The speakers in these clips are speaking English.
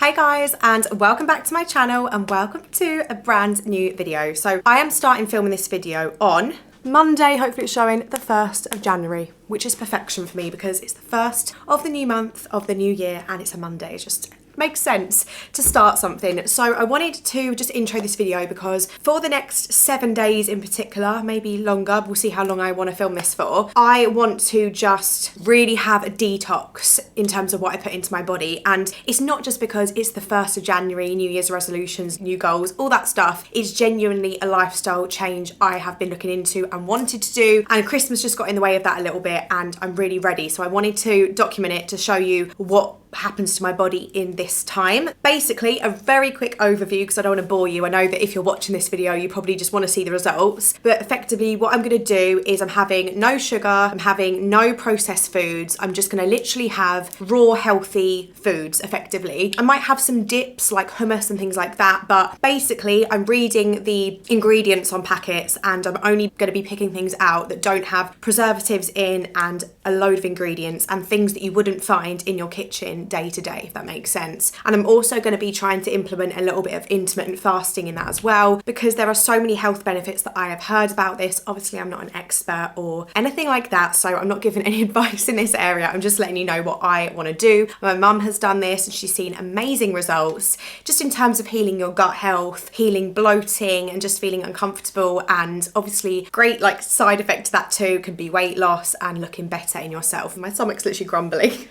Hey guys, and welcome back to my channel and welcome to a brand new video. So I am starting filming this video on Monday, hopefully it's showing the 1st of January, which is perfection for me because it's the first of the new month of the new year and it's a Monday. It just makes sense to start something. So I wanted to just intro this video because for the next 7 days in particular, maybe longer, we'll see how long I want to film this for, I want to just really have a detox in terms of what I put into my body. And it's not just because it's the 1st of January, New Year's resolutions, new goals, all that stuff. It's genuinely a lifestyle change I have been looking into and wanted to do, and Christmas just got in the way of that a little bit and I'm really ready. So I wanted to document it to show you what happens to my body in this time. Basically, a very quick overview because I don't want to bore you. I know that if you're watching this video, you probably just want to see the results. But effectively, what I'm going to do is I'm having no sugar, I'm having no processed foods. I'm just going to literally have raw, healthy foods, effectively. I might have some dips like hummus and things like that, but basically, I'm reading the ingredients on packets and I'm only going to be picking things out that don't have preservatives in and a load of ingredients and things that you wouldn't find in your kitchen day to day, if that makes sense. And I'm also going to be trying to implement a little bit of intermittent fasting in that as well, because there are so many health benefits that I have heard about this. Obviously, I'm not an expert or anything like that, so I'm not giving any advice in this area. I'm just letting you know what I want to do. My mum has done this and she's seen amazing results just in terms of healing your gut health, healing bloating and just feeling uncomfortable, and obviously great like side effect to that too can be weight loss and looking better in yourself. My stomach's literally grumbling.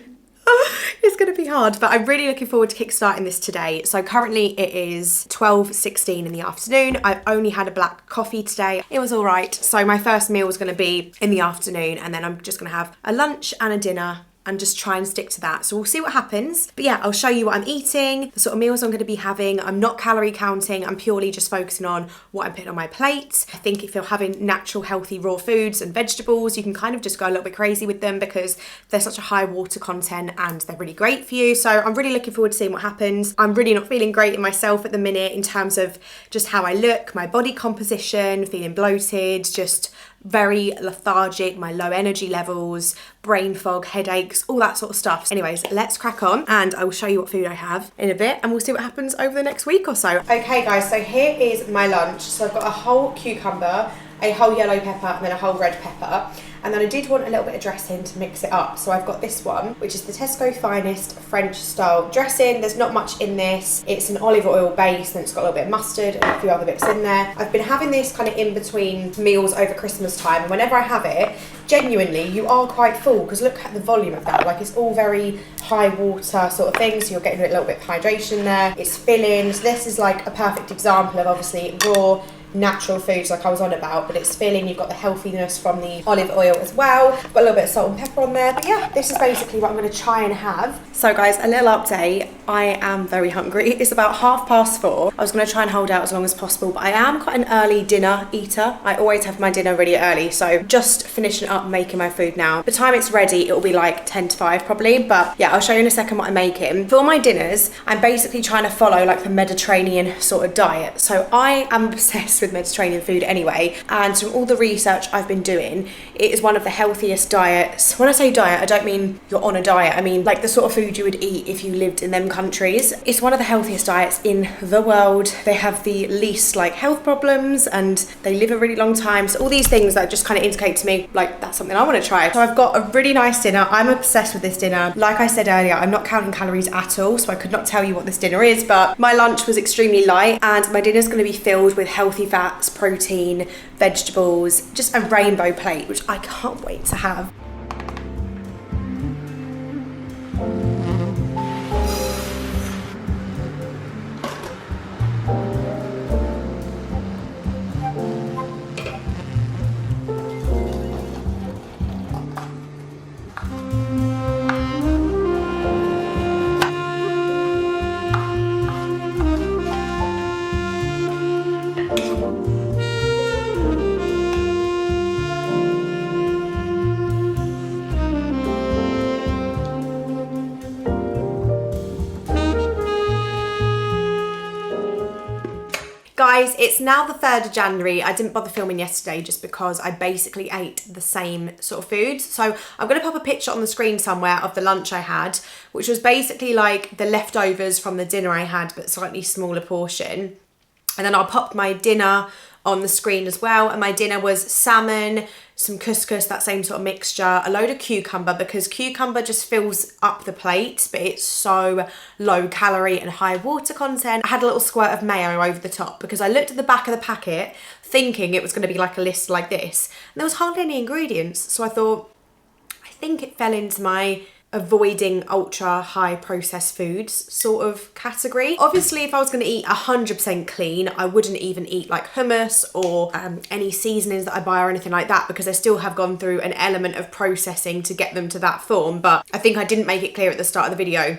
It's going to be hard, but I'm really looking forward to kickstarting this today. So currently it is 12:16 in the afternoon. I've only had a black coffee today. It was all right. So my first meal was going to be in the afternoon, and then I'm just going to have a lunch and a dinner and just try and stick to that. So we'll see what happens. But yeah, I'll show you what I'm eating, the sort of meals I'm going to be having. I'm not calorie counting. I'm purely just focusing on what I'm putting on my plate. I think if you're having natural, healthy, raw foods and vegetables, you can kind of just go a little bit crazy with them because they're such a high water content and they're really great for you. So I'm really looking forward to seeing what happens. I'm really not feeling great in myself at the minute in terms of just how I look, my body composition, feeling bloated, just very lethargic, my low energy levels, brain fog, headaches, all that sort of stuff. Anyways, let's crack on and I will show you what food I have in a bit and we'll see what happens over the next week or so. Okay guys, so here is my lunch. So I've got a whole cucumber, a whole yellow pepper and then a whole red pepper. And then I did want a little bit of dressing to mix it up. So I've got this one, which is the Tesco Finest French style dressing. There's not much in this. It's an olive oil base and it's got a little bit of mustard and a few other bits in there. I've been having this kind of in between meals over Christmas time. And whenever I have it, genuinely, you are quite full because look at the volume of that. Like it's all very high water sort of thing. So you're getting a little bit of hydration there. It's filling. So this is like a perfect example of obviously raw, natural foods like I was on about, but it's filling. You've got the healthiness from the olive oil as well. I've got a little bit of salt and pepper on there. But yeah, this is basically what I'm going to try and have. So guys, a little update. I am very hungry. It's about 4:30. I was going to try and hold out as long as possible, but I am quite an early dinner eater. I always have my dinner really early, so just finishing up making my food now. By the time it's ready, it'll be like 10 to 5 probably, but yeah, I'll show you in a second what I'm making. For my dinners, I'm basically trying to follow like the Mediterranean sort of diet. So I am obsessed with Mediterranean food anyway, and from all the research I've been doing, it is one of the healthiest diets. When I say diet, I don't mean you're on a diet. I mean like the sort of food you would eat if you lived in them countries. It's one of the healthiest diets in the world. They have the least like health problems and they live a really long time. So all these things that just kind of indicate to me like that's something I want to try. So I've got a really nice dinner. I'm obsessed with this dinner. Like I said earlier, I'm not counting calories at all, so I could not tell you what this dinner is, but my lunch was extremely light and my dinner is going to be filled with healthy fats, protein, vegetables, just a rainbow plate, which I can't wait to have. guys, it's now the 3rd of January. I didn't bother filming yesterday just because I basically ate the same sort of foods. So I'm going to pop a picture on the screen somewhere of the lunch I had, which was basically like the leftovers from the dinner I had, but slightly smaller portion. And then I'll pop my dinner on the screen as well. And my dinner was salmon, some couscous, that same sort of mixture, a load of cucumber, because cucumber just fills up the plate, but it's so low calorie and high water content. I had a little squirt of mayo over the top because I looked at the back of the packet thinking it was going to be like a list like this, and there was hardly any ingredients. So I thought, I think it fell into my avoiding ultra high processed foods sort of category. Obviously, if I was going to eat 100% clean, I wouldn't even eat like hummus or any seasonings that I buy or anything like that, because I still have gone through an element of processing to get them to that form. But I think I didn't make it clear at the start of the video.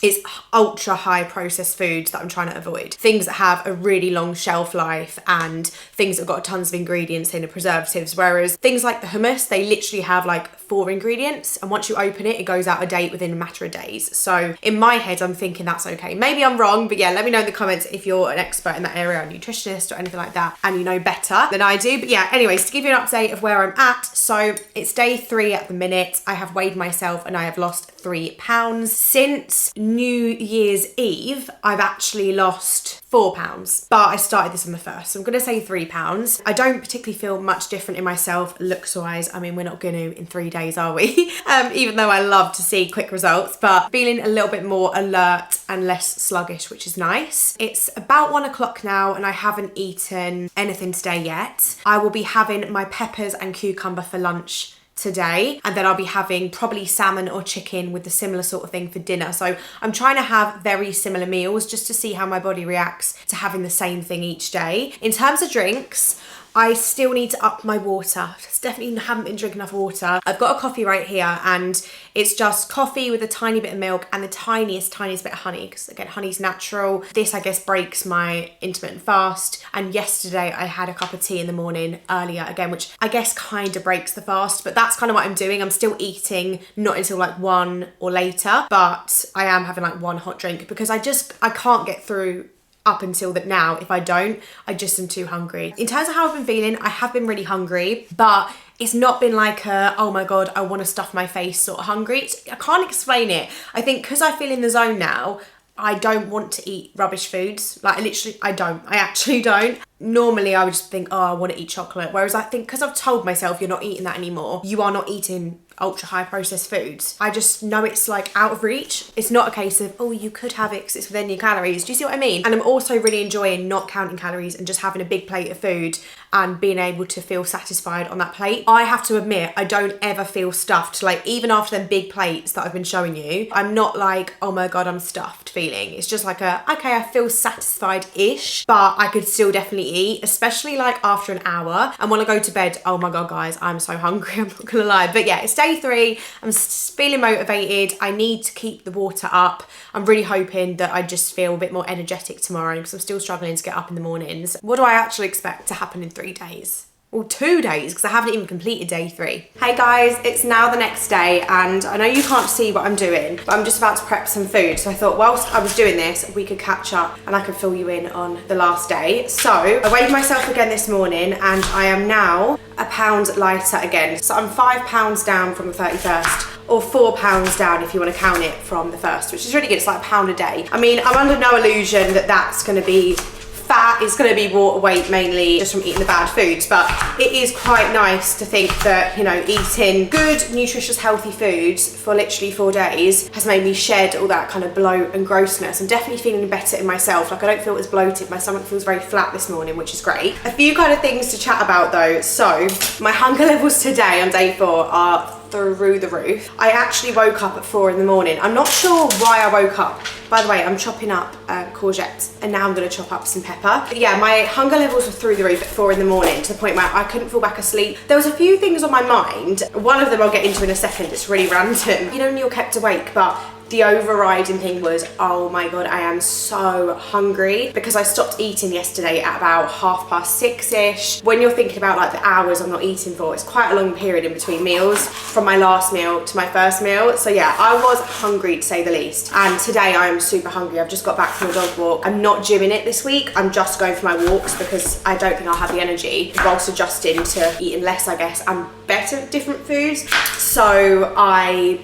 It's ultra high processed foods that I'm trying to avoid. Things that have a really long shelf life and things that have got tons of ingredients in and preservatives. Whereas things like the hummus, they literally have like 4 ingredients, and once you open it, it goes out of date within a matter of days. So in my head, I'm thinking that's okay. Maybe I'm wrong, but yeah, let me know in the comments if you're an expert in that area, a nutritionist or anything like that, and you know better than I do. But yeah, anyways, to give you an update of where I'm at. So it's day 3 at the minute. I have weighed myself and I have lost 3 pounds. Since New Year's Eve, I've actually lost 4 pounds, but I started this on the 1st, so I'm gonna say 3 pounds. I don't particularly feel much different in myself looks wise. I mean, we're not gonna in 3 days, are we? Even though I love to see quick results, but feeling a little bit more alert and less sluggish, which is nice. It's about 1 o'clock now and I haven't eaten anything today yet. I will be having my peppers and cucumber for lunch today, and then I'll be having probably salmon or chicken with the similar sort of thing for dinner. So I'm trying to have very similar meals just to see how my body reacts to having the same thing each day. In terms of drinks, I still need to up my water. Just definitely haven't been drinking enough water. I've got a coffee right here and it's just coffee with a tiny bit of milk and the tiniest bit of honey, because again, honey's natural. This, I guess, breaks my intermittent fast. And yesterday I had a cup of tea in the morning earlier again, which I guess kind of breaks the fast, but that's kind of what I'm doing. I'm still eating not until like 1 or later, but I am having like 1 hot drink because I can't get through up until that now. If I don't, I just am too hungry. In terms of how I've been feeling, I have been really hungry, but it's not been like a, oh my God, I want to stuff my face sort of hungry. I can't explain it. I think because I feel in the zone now, I don't want to eat rubbish foods. Like I actually don't. Normally I would just think, oh, I want to eat chocolate. Whereas I think because I've told myself you're not eating that anymore, you are not eating ultra high processed foods. I just know it's like out of reach. It's not a case of, oh, you could have it because it's within your calories. Do you see what I mean? And I'm also really enjoying not counting calories and just having a big plate of food and being able to feel satisfied on that plate. I have to admit, I don't ever feel stuffed. Like even after them big plates that I've been showing you, I'm not like, oh my God, I'm stuffed feeling. It's just like okay, I feel satisfied-ish, but I could still definitely eat, especially like after an hour. And when I go to bed, oh my God, guys, I'm so hungry, I'm not gonna lie. But yeah, it's day 3. I'm feeling motivated. I need to keep the water up. I'm really hoping that I just feel a bit more energetic tomorrow because I'm still struggling to get up in the mornings. What do I actually expect to happen in 3 days? Well, 2 days, because I haven't even completed day 3. Hey guys, it's now the next day and I know you can't see what I'm doing, but I'm just about to prep some food. So I thought whilst I was doing this, we could catch up and I could fill you in on the last day. So I weighed myself again this morning and I am now a pound lighter again. So I'm 5 pounds down from the 31st. Or 4 pounds down if you want to count it from the 1st, which is really good. It's like a pound a day. I mean, I'm under no illusion that that's going to be fat. It's going to be water weight mainly just from eating the bad foods, but it is quite nice to think that, you know, eating good, nutritious, healthy foods for literally 4 days has made me shed all that kind of bloat and grossness. I'm definitely feeling better in myself. Like I don't feel as bloated. My stomach feels very flat this morning, which is great. A few kind of things to chat about though. So my hunger levels today on day 4 are through the roof. I actually woke up at 4 in the morning. I'm not sure why I woke up. By the way, I'm chopping up courgettes and now I'm gonna chop up some pepper. But yeah, my hunger levels were through the roof at 4 in the morning to the point where I couldn't fall back asleep. There was a few things on my mind. One of them I'll get into in a second. It's really random. You know when you're kept awake, but the overriding thing was, oh my God, I am so hungry, because I stopped eating yesterday at about 6:30ish. When you're thinking about like the hours I'm not eating for, it's quite a long period in between meals from my last meal to my first meal. So yeah, I was hungry to say the least. And today I am super hungry. I've just got back from a dog walk. I'm not gymming it this week. I'm just going for my walks because I don't think I'll have the energy whilst adjusting to eating less, I guess, and better at different foods. So I've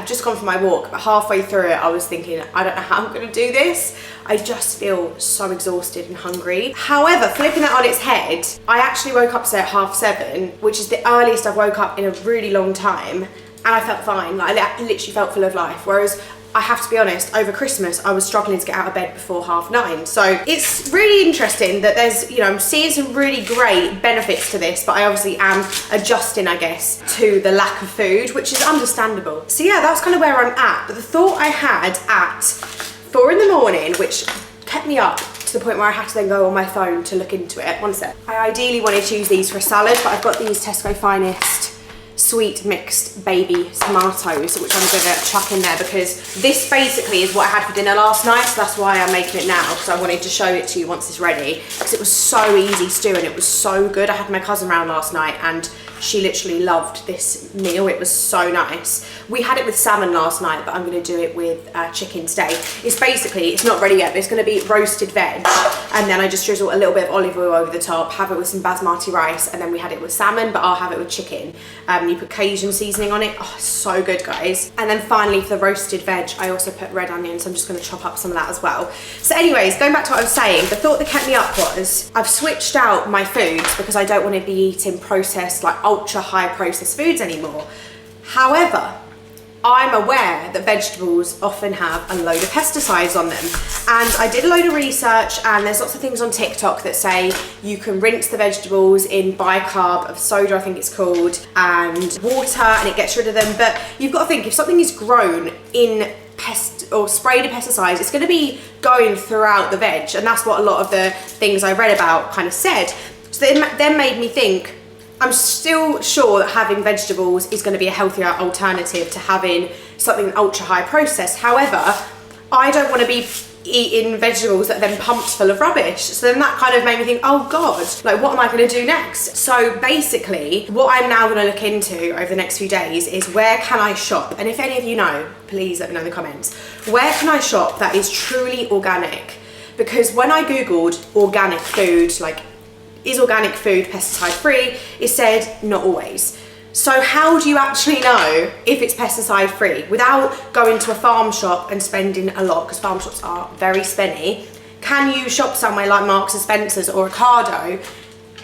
just gone for my walk, but halfway through it I was thinking, I don't know how I'm gonna do this. I just feel so exhausted and hungry. However, flipping that on its head, I actually woke up today at 7:30, which is the earliest I've woke up in a really long time, and I felt fine. Like, I literally felt full of life. Whereas I have to be honest, over Christmas I was struggling to get out of bed before 9:30. So it's really interesting that there's, you know, I'm seeing some really great benefits to this, but I obviously am adjusting, I guess, to the lack of food, which is understandable. So yeah, that's kind of where I'm at. But the thought I had at 4 in the morning, which kept me up to the point where I had to then go on my phone to look into it. One sec. I ideally wanted to use these for a salad, but I've got these Tesco Finest sweet mixed baby tomatoes, which I'm gonna chuck in there, because this basically is what I had for dinner last night, so that's why I'm making it now, because I wanted to show it to you once it's ready, because it was so easy to do and it was so good. I had my cousin round last night and she literally loved this meal. It was so nice. We had it with salmon last night, but I'm gonna do it with chicken today. It's not ready yet, but it's gonna be roasted veg, and then I just drizzle a little bit of olive oil over the top, have it with some basmati rice, and then we had it with salmon, but I'll have it with chicken. You put Cajun seasoning on it. Oh, so good, guys. And then finally, for the roasted veg, I also put red onions. So I'm just gonna chop up some of that as well. So anyways, going back to what I was saying, the thought that kept me up was, I've switched out my foods because I don't wanna be eating processed, like ultra high processed foods anymore. However, I'm aware that vegetables often have a load of pesticides on them. And I did a load of research, and there's lots of things on TikTok that say you can rinse the vegetables in bicarb of soda, I think it's called, and water, and it gets rid of them. But you've got to think, if something is grown in or sprayed with pesticides, it's going to be going throughout the veg, and that's what a lot of the things I read about kind of said. So it then made me think, I'm still sure that having vegetables is going to be a healthier alternative to having something ultra high processed. However, I don't want to be eating vegetables that are then pumped full of rubbish. So then that kind of made me think, oh God, like what am I going to do next? So basically, what I'm now going to look into over the next few days is, where can I shop? And if any of you know, please let me know in the comments. Where can I shop that is truly organic? Because when I Googled organic food, like, is organic food pesticide free? It said not always. So how do you actually know if it's pesticide free without going to a farm shop and spending a lot, because farm shops are very spenny? Can you shop somewhere like Marks and Spencer's or Ocado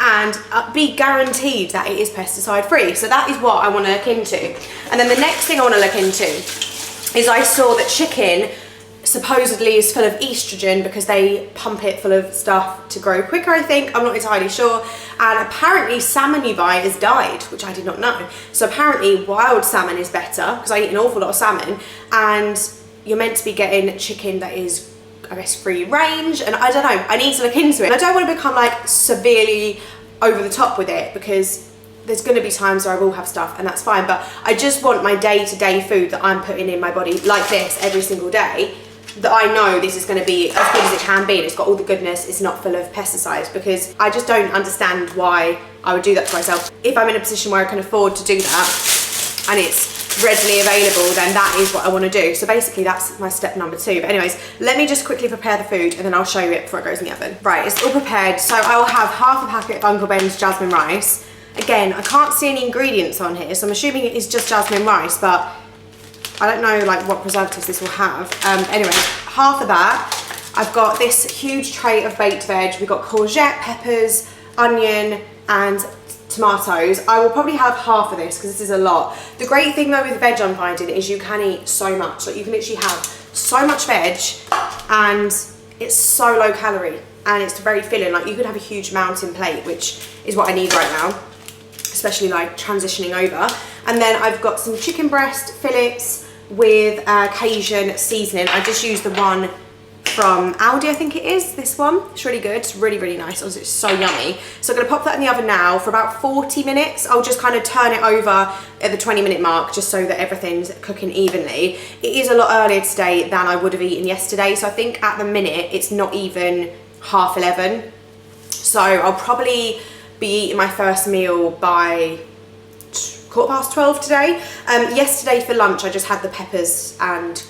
and be guaranteed that it is pesticide free? So that is what I want to look into. And then the next thing I want to look into is, I saw that chicken supposedly is full of estrogen because they pump it full of stuff to grow quicker, I think. I'm not entirely sure. And apparently salmon you buy is dyed, which I did not know. So apparently wild salmon is better, because I eat an awful lot of salmon, and you're meant to be getting chicken that is, I guess, free range. And I don't know, I need to look into it. And I don't want to become like severely over the top with it, because there's going to be times where I will have stuff, and that's fine. But I just want my day-to-day food that I'm putting in my body like this every single day, that I know this is going to be as good as it can be, and it's got all the goodness, it's not full of pesticides, because I just don't understand why I would do that to myself. If I'm in a position where I can afford to do that and it's readily available, then that is what I want to do. So basically that's my step number 2. But anyways, let me just quickly prepare the food and then I'll show you it before it goes in the oven. Right, it's all prepared. So I will have half a packet of Uncle Ben's jasmine rice. Again, I can't see any ingredients on here, so I'm assuming it is just jasmine rice, but I don't know like what preservatives this will have. Anyway, half of that. I've got this huge tray of baked veg. We've got courgette, peppers, onion, and tomatoes. I will probably have half of this because this is a lot. The great thing though with veg I'm finding is you can eat so much. Like, you can literally have so much veg and it's so low calorie and it's very filling. Like, you could have a huge mountain plate, which is what I need right now, especially like transitioning over. And then I've got some chicken breast fillets with Cajun seasoning. I just used the one from Aldi, I think it is, this one. It's really good, it's really, really nice. It's so yummy. So I'm gonna pop that in the oven now for about 40 minutes. I'll just kind of turn it over at the 20-minute mark just so that everything's cooking evenly. It is a lot earlier today than I would have eaten yesterday. So I think at the minute, it's not even 11:30. So I'll probably be eating my first meal by 12:15 today. Yesterday for lunch, I just had the peppers and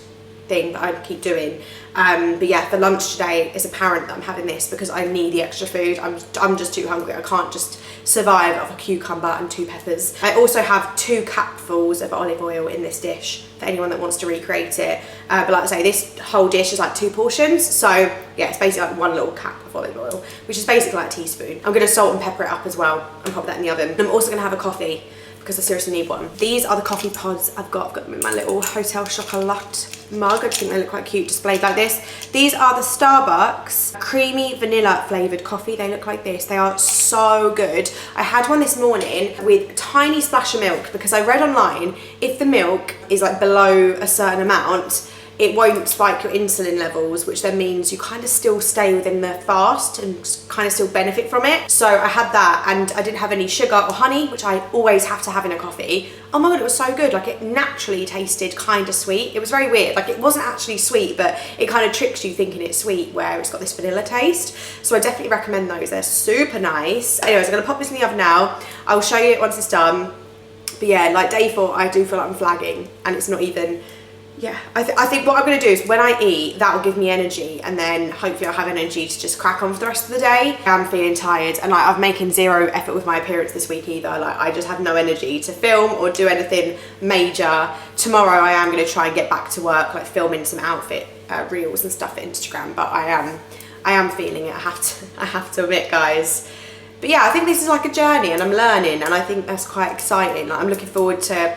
thing that I keep doing. But yeah, for lunch today, it's apparent that I'm having this because I need the extra food. I'm just too hungry. I can't just survive off a cucumber and 2 peppers. I also have 2 capfuls of olive oil in this dish for anyone that wants to recreate it. But like I say, this whole dish is like 2 portions. So yeah, it's basically like 1 little cap of olive oil, which is basically like a teaspoon. I'm gonna salt and pepper it up as well and pop that in the oven. And I'm also gonna have a coffee because I seriously need one. These are the coffee pods I've got them in my little Hotel Chocolat mug. I just think they look quite cute displayed like this. These are the Starbucks creamy vanilla flavoured coffee. They look like this. They are so good. I had one this morning with a tiny splash of milk because I read online if the milk is like below a certain amount, it won't spike your insulin levels, which then means you kind of still stay within the fast and kind of still benefit from it. So I had that and I didn't have any sugar or honey, which I always have to have in a coffee. Oh my God, it was so good. Like it naturally tasted kind of sweet. It was very weird. Like it wasn't actually sweet, but it kind of tricks you thinking it's sweet where it's got this vanilla taste. So I definitely recommend those. They're super nice. Anyways, I'm gonna pop this in the oven now. I'll show you it once it's done. But yeah, like day 4, I do feel like I'm flagging and it's not even, yeah, I think what I'm going to do is when I eat, that will give me energy and then hopefully I'll have energy to just crack on for the rest of the day. I'm feeling tired and like I'm making 0 effort with my appearance this week either. Like I just have no energy to film or do anything major. Tomorrow I am going to try and get back to work, like filming some outfit reels and stuff for Instagram, but I am feeling it, I have to admit, guys. But yeah, I think this is like a journey and I'm learning and I think that's quite exciting. Like, I'm looking forward to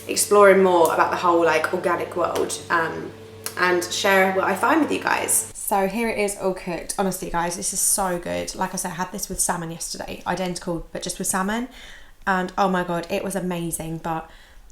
exploring more about the whole like organic world and share what I find with you guys. So here it is all cooked. Honestly guys, this is so good. Like I said, I had this with salmon yesterday, identical but just with salmon, and oh my God, it was amazing. But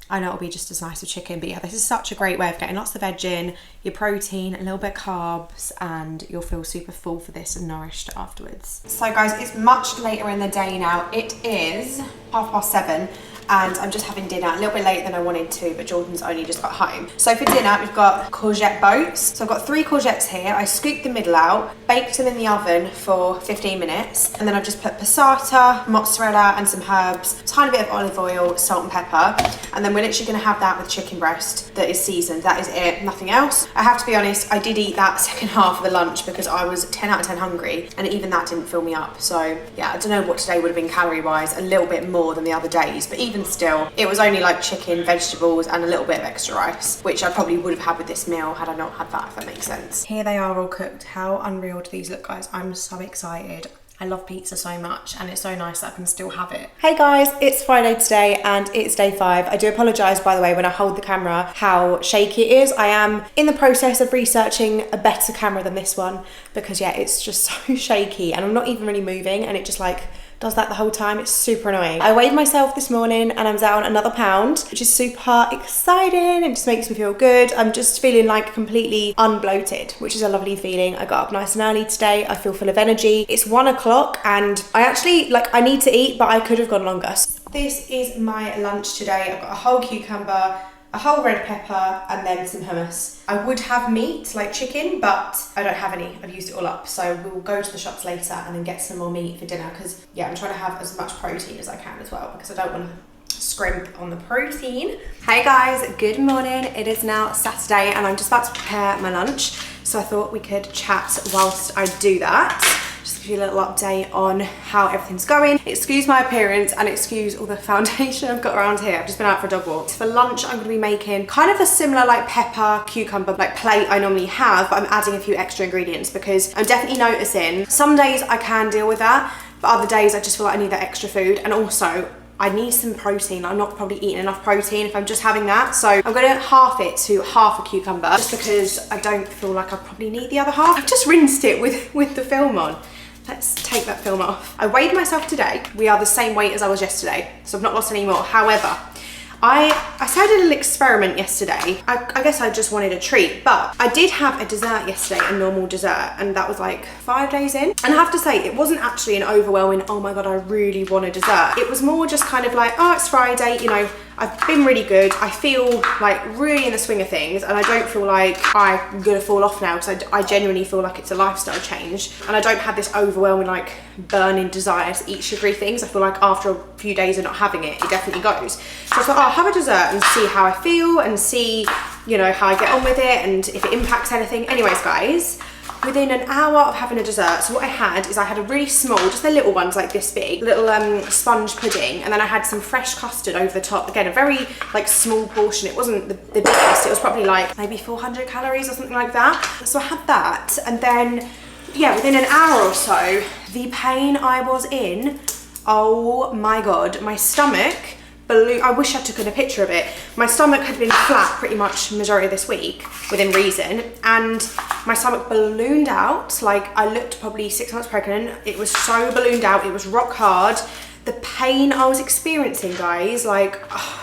I know it'll be just as nice with chicken. But yeah, this is such a great way of getting lots of veg in, your protein, a little bit of carbs, and you'll feel super full for this and nourished afterwards. So guys, it's much later in the day now. It is 7:30 and I'm just having dinner a little bit later than I wanted to, but Jordan's only just got home. So for dinner, we've got courgette boats. So I've got 3 courgettes here. I scooped the middle out, baked them in the oven for 15 minutes, and then I've just put passata, mozzarella, and some herbs, tiny bit of olive oil, salt and pepper, and then we're literally gonna have that with chicken breast that is seasoned. That is it, nothing else. I have to be honest, I did eat that second half of the lunch because I was 10 out of 10 hungry, and even that didn't fill me up. So yeah, I don't know what today would have been calorie-wise, a little bit more than the other days, but even still, it was only like chicken, vegetables, and a little bit of extra rice, which I probably would have had with this meal had I not had that, if that makes sense. Here they are all cooked. How unreal do these look, guys? I'm so excited. I love pizza so much and it's so nice that I can still have it. Hey guys, it's Friday today and it's day 5. I do apologise, by the way, when I hold the camera, how shaky it is. I am in the process of researching a better camera than this one because yeah, it's just so shaky and I'm not even really moving and it just like does that the whole time. It's super annoying. I weighed myself this morning and I'm down another pound, which is super exciting. It just makes me feel good. I'm just feeling like completely unbloated, which is a lovely feeling. I got up nice and early today. I feel full of energy. It's 1 o'clock and I actually, like, I need to eat, but I could have gone longer. This is my lunch today. I've got a whole cucumber, a whole red pepper, and then some hummus. I would have meat, like chicken, but I don't have any. I've used it all up. So we'll go to the shops later and then get some more meat for dinner because, yeah, I'm trying to have as much protein as I can as well because I don't want to scrimp on the protein. Hey guys, good morning. It is now Saturday and I'm just about to prepare my lunch. So I thought we could chat whilst I do that. Just give you a little update on how everything's going. Excuse my appearance and excuse all the foundation I've got around here. I've just been out for a dog walk. For lunch, I'm gonna be making kind of a similar like pepper, cucumber, like plate I normally have, but I'm adding a few extra ingredients because I'm definitely noticing some days I can deal with that, but other days I just feel like I need that extra food. And also, I need some protein. I'm not probably eating enough protein if I'm just having that. So I'm gonna half it to half a cucumber just because I don't feel like I probably need the other half. I've just rinsed it with the film on. Let's take that film off. I weighed myself today. We are the same weight as I was yesterday, so I've not lost any more. However, I I started a little experiment yesterday. I guess I just wanted a treat, but I did have a dessert yesterday, a normal dessert, and that was like 5 days in. And I have to say, it wasn't actually an overwhelming, oh my God, I really want a dessert. It was more just kind of like, oh, it's Friday, you know, I've been really good. I feel like really in the swing of things, and I don't feel like I'm gonna fall off now, because I genuinely feel like it's a lifestyle change, and I don't have this overwhelming like burning desire to eat sugary things. I feel like after a few days of not having it, it definitely goes. So I thought, oh, I'll have a dessert and see how I feel and see, you know, how I get on with it and if it impacts anything. Anyways, guys, within an hour of having a dessert, so what I had is I had a really small, just the little ones like this big, little sponge pudding, and then I had some fresh custard over the top. Again, a very like small portion. It wasn't the biggest, it was probably like maybe 400 calories or something like that. So I had that, and then yeah, within an hour or so, the pain I was in, oh my God, my stomach balloon. I wish I took a picture of it. My stomach had been flat pretty much majority of this week within reason, and my stomach ballooned out. Like, I looked probably 6 months pregnant. It was so ballooned out, it was rock hard. The pain I was experiencing, guys, like, oh,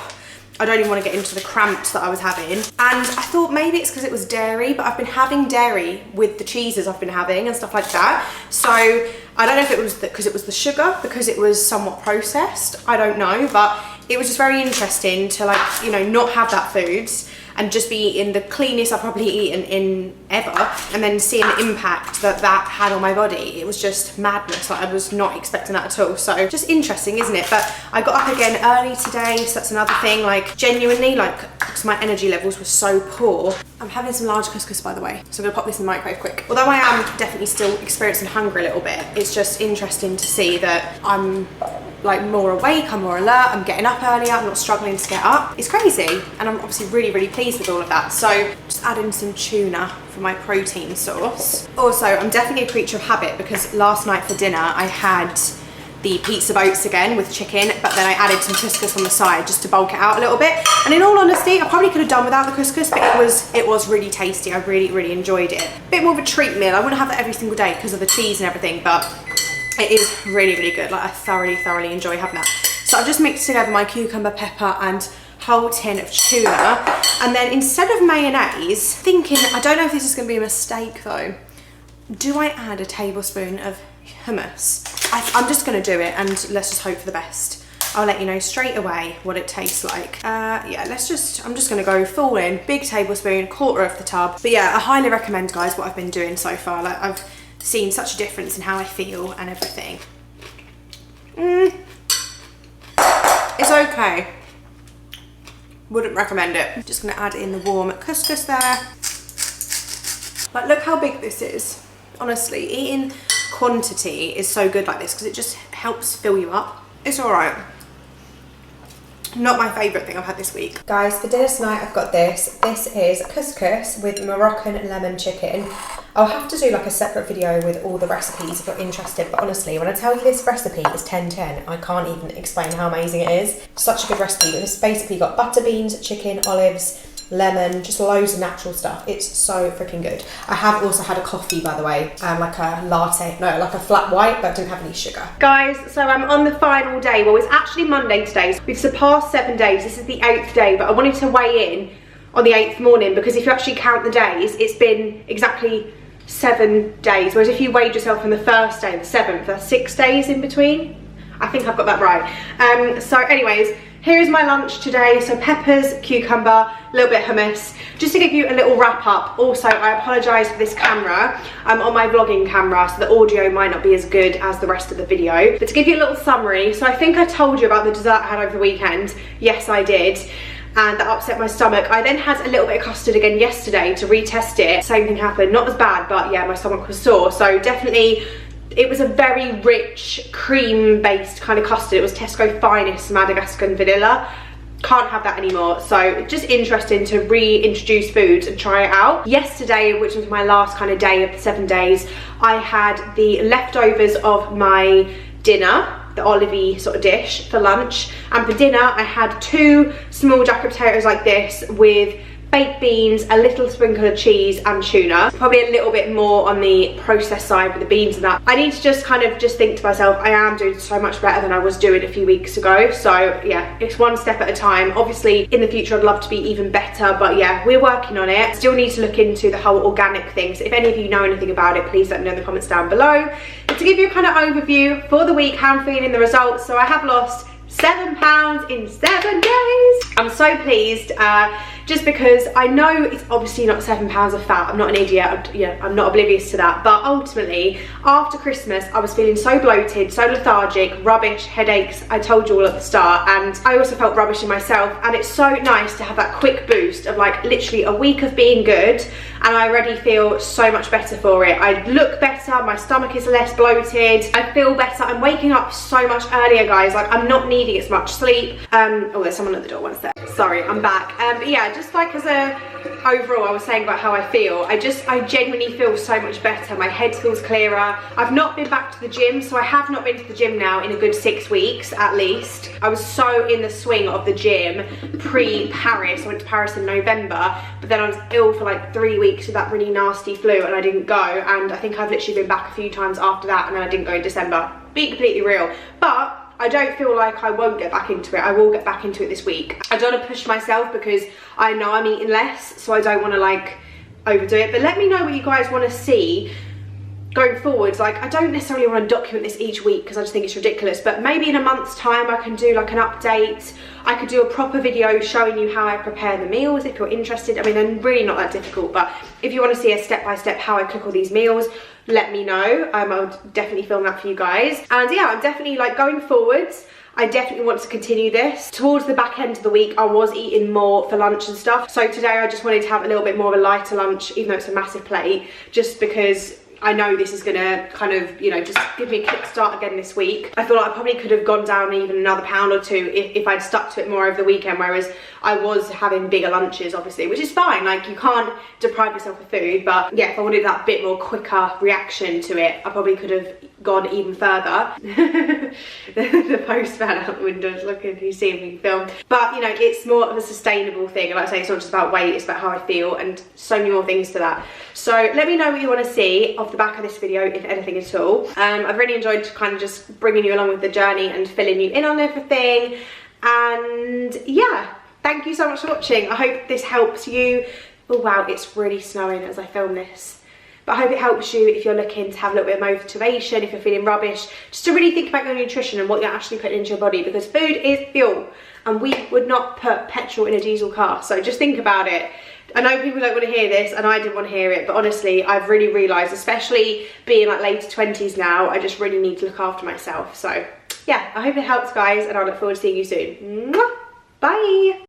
I don't even want to get into the cramps that I was having. And I thought maybe it's because it was dairy, but I've been having dairy with the cheeses I've been having and stuff like that. So I don't know if it was because it was the sugar, because it was somewhat processed, I don't know, but it was just very interesting to, like, you know, not have that foods and just be eating the cleanest I've probably eaten in ever, and then seeing the impact that that had on my body. It was just madness. Like, I was not expecting that at all. So just interesting, isn't it? But I got up again early today, so that's another thing. Like, genuinely, like, because my energy levels were so poor. I'm having some large couscous, by the way, so I'm gonna pop this in the microwave quick. Although I am definitely still experiencing hunger a little bit, it's just interesting to see that I'm like more awake, I'm more alert, I'm getting up earlier, I'm not struggling to get up. It's crazy, and I'm obviously really, really pleased with all of that. So just adding some tuna for my protein source. Also, I'm definitely a creature of habit, because last night for dinner I had the pizza boats again with chicken, but then I added some couscous on the side just to bulk it out a little bit. And in all honesty, I probably could have done without the couscous, but it was really tasty. I really, really enjoyed it. Bit more of a treat meal. I wouldn't have that every single day because of the cheese and everything, but it is really, really good. Like, I thoroughly, thoroughly enjoy having that. So I've just mixed together my cucumber, pepper, and whole tin of tuna. And then instead of mayonnaise, thinking, I don't know if this is gonna be a mistake though, do I add a tablespoon of hummus? I'm just gonna do it, and let's just hope for the best. I'll let you know straight away what it tastes like. Yeah, I'm just gonna go full in, big tablespoon, quarter of the tub. But yeah, I highly recommend, guys, what I've been doing so far. Like, I've seen such a difference in how I feel and everything. It's okay. Wouldn't recommend it. Just gonna add in the warm couscous there. Like, look how big this is. Honestly, eating quantity is so good like this because it just helps fill you up. It's all right. Not my favourite thing I've had this week. Guys, for dinner tonight I've got this. This is couscous with Moroccan lemon chicken. I'll have to do like a separate video with all the recipes if you're interested, but honestly, when I tell you this recipe is 10/10, I can't even explain how amazing it is. Such a good recipe. And it's basically got butter beans, chicken, olives, lemon, just loads of natural stuff. It's so freaking good. I have also had a coffee, by the way, like a latte, no, like a flat white, but didn't have any sugar. Guys, so I'm on the final day. Well, it's actually Monday today. So we've surpassed 7 days. This is the 8th day, but I wanted to weigh in on the 8th morning, because if you actually count the days, it's been exactly 7 days. Whereas if you weighed yourself on the 1st day and the 7th, that's 6 days in between. I think I've got that right. So anyways, here is my lunch today. So peppers, cucumber, a little bit of hummus. Just to give you a little wrap up. Also, I apologise for this camera. I'm on my vlogging camera, so the audio might not be as good as the rest of the video. But to give you a little summary, so I think I told you about the dessert I had over the weekend. Yes, I did. And that upset my stomach. I then had a little bit of custard again yesterday to retest it. Same thing happened. Not as bad, but yeah, my stomach was sore. So definitely, it was a very rich cream-based kind of custard. It was Tesco Finest Madagascar vanilla. Can't have that anymore. So just interesting to reintroduce foods and try it out. Yesterday, which was my last kind of day of the 7 days, I had the leftovers of my dinner, the olivey sort of dish for lunch, and for dinner I had 2 small jacket potatoes like this with baked beans, a little sprinkle of cheese and tuna. Probably a little bit more on the processed side with the beans and that. I need to just kind of just think to myself, I am doing so much better than I was doing a few weeks ago. So yeah, it's one step at a time. Obviously in the future I'd love to be even better, but yeah, we're working on it. Still need to look into the whole organic thing. So if any of you know anything about it, please let me know in the comments down below. But to give you a kind of overview for the week, how I'm feeling, the results. So I have lost 7 pounds in 7 days. I'm so pleased, just because I know it's obviously not 7 pounds of fat. I'm not an idiot, I'm not oblivious to that. But ultimately, after Christmas, I was feeling so bloated, so lethargic, rubbish, headaches. I told you all at the start, and I also felt rubbish in myself. And it's so nice to have that quick boost of like literally a week of being good, and I already feel so much better for it. I look better, my stomach is less bloated, I feel better. I'm waking up so much earlier, guys. Like, I'm not needing as much sleep. Oh, there's someone at the door, one's there. Sorry, I'm back. But yeah, just like as a overall, I was saying about how I feel, I genuinely feel so much better. My head feels clearer. I've not been back to the gym, so I have not been to the gym now in a good 6 weeks at least. I was so in the swing of the gym pre-Paris. I went to Paris in November, but then I was ill for like 3 weeks with that really nasty flu and I didn't go, and I think I've literally been back a few times after that, and then I didn't go in December. Being completely real. But I don't feel like I won't get back into it. I will get back into it this week. I don't want to push myself because I know I'm eating less, so I don't want to like overdo it. But let me know what you guys want to see going forwards. Like, I don't necessarily want to document this each week because I just think it's ridiculous, but maybe in a month's time I can do like an update. I could do a proper video showing you how I prepare the meals if you're interested. I mean, they're really not that difficult, but if you want to see a step-by-step how I cook all these meals, let me know. I'll definitely film that for you guys. And yeah, I'm definitely like going forwards, I definitely want to continue this. Towards the back end of the week, I was eating more for lunch and stuff. So today I just wanted to have a little bit more of a lighter lunch, even though it's a massive plate, just because I know this is gonna kind of, you know, just give me a kickstart again this week. I feel like I probably could have gone down even another pound or two if I'd stuck to it more over the weekend, whereas I was having bigger lunches, obviously, which is fine. Like, you can't deprive yourself of food, but yeah, if I wanted that bit more quicker reaction to it, I probably could have gone even further. The postman out the window is looking, he's seeing me film. But, you know, it's more of a sustainable thing. And like I say, it's not just about weight, it's about how I feel and so many more things to that. So let me know what you want to see off the back of this video, if anything at all. I've really enjoyed kind of just bringing you along with the journey and filling you in on everything. And yeah, thank you so much for watching. I hope this helps you. Oh wow, it's really snowing as I film this. But I hope it helps you if you're looking to have a little bit of motivation, if you're feeling rubbish, just to really think about your nutrition and what you're actually putting into your body, because food is fuel and we would not put petrol in a diesel car. So just think about it. I know people don't want to hear this, and I didn't want to hear it, but honestly, I've really realised, especially being like later 20s now, I just really need to look after myself. So yeah, I hope it helps, guys, and I look forward to seeing you soon. Mwah! Bye!